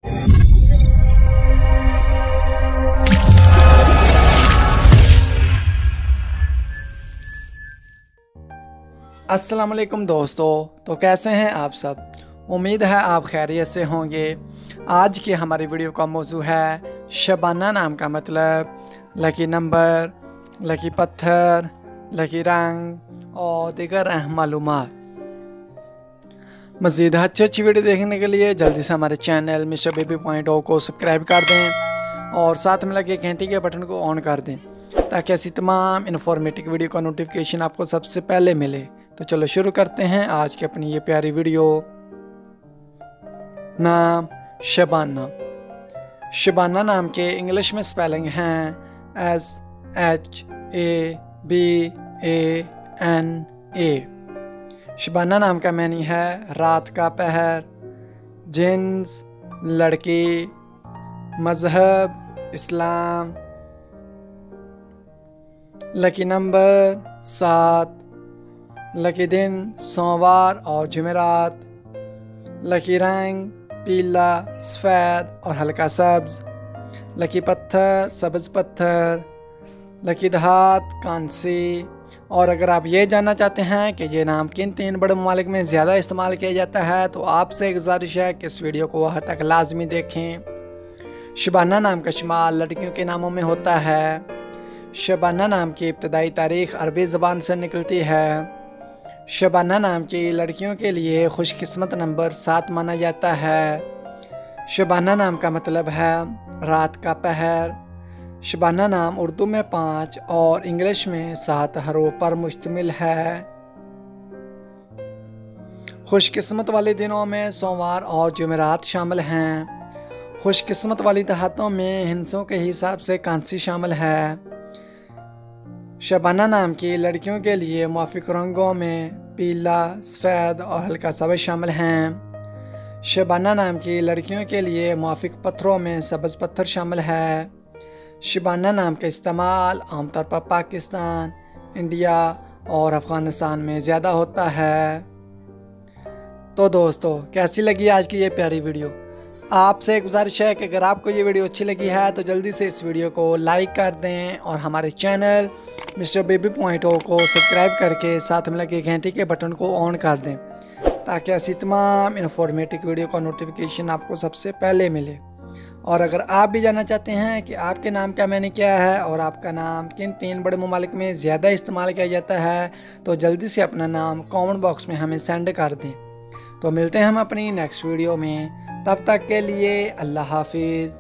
अस्सलाम वालेकुम दोस्तों, तो कैसे हैं आप सब। उम्मीद है आप खैरियत से होंगे। आज की हमारी वीडियो का मौजू है शबाना नाम का मतलब, लकी नंबर, लकी पत्थर, लकी रंग और दीगर अहम मालूमात। मज़ीद अच्छी वीडियो देखने के लिए जल्दी से हमारे channel Mister Baby Point O को सब्सक्राइब कर दें और साथ में लगे घंटी के बटन को ऑन कर दें ताकि ऐसी तमाम इन्फॉर्मेटिव वीडियो का नोटिफिकेशन आपको सबसे पहले मिले। तो चलो शुरू करते हैं आज की अपनी ये प्यारी वीडियो। नाम शबाना। शबाना नाम के इंग्लिश में स्पेलिंग हैं SHABANA। शबाना नाम का मैनी है रात का पहर, जिन्स लड़की, मज़हब इस्लाम, लकी नंबर 7, लकी दिन सोमवार और जुमेरात, लकी रंग पीला, सफ़ेद और हल्का सब्ज़, लकी पत्थर सब्ज़ पत्थर, लकी धात कांसी। और अगर आप ये जानना चाहते हैं कि ये नाम किन 3 बड़े ममालिक में ज़्यादा इस्तेमाल किया जाता है तो आपसे गुजारिश है कि इस वीडियो को वहाँ तक लाजमी देखें। शबाना नाम का शुमार लड़कियों के नामों में होता है। शबाना नाम की इब्तदाई तारीख़ अरबी ज़बान से निकलती है। शबाना नाम की लड़कियों के लिए खुशकिस्मत नंबर 7 माना जाता है। शबाना नाम का मतलब है रात का पहर। शबाना नाम उर्दू में 5 और इंग्लिश में 7 हरूफ पर मुश्तमिल है। खुशकिस्मत वाले दिनों में सोमवार और जुमेरात शामिल हैं। खुशकिस्मत वाली दहातों में हिंसों के हिसाब से कांसी शामिल है। शबाना नाम की लड़कियों के लिए मुआफ़िक रंगों में पीला, सफ़ेद और हल्का सब्ज़ शामिल हैं। शबाना नाम की लड़कियों के लिए मुआफ़िक पत्थरों में सब्ज़ पत्थर शामिल है। शबाना नाम का इस्तेमाल आमतौर पर पाकिस्तान, इंडिया और अफ़गानिस्तान में ज़्यादा होता है। तो दोस्तों, कैसी लगी आज की ये प्यारी वीडियो। आपसे गुजारिश है कि अगर आपको ये वीडियो अच्छी लगी है तो जल्दी से इस वीडियो को लाइक कर दें और हमारे channel Mister Baby Point O को सब्सक्राइब करके साथ में लगे घंटी के बटन को ऑन कर दें ताकि ऐसी तमाम इन्फॉर्मेटिव वीडियो का नोटिफिकेशन आपको सबसे पहले मिले। और अगर आप भी जानना चाहते हैं कि आपके नाम का मैंने क्या है और आपका नाम किन 3 बड़े ममालिक में ज़्यादा इस्तेमाल किया जाता है तो जल्दी से अपना नाम कमेंट बॉक्स में हमें सेंड कर दें। तो मिलते हैं हम अपनी नेक्स्ट वीडियो में, तब तक के लिए अल्लाह हाफिज़।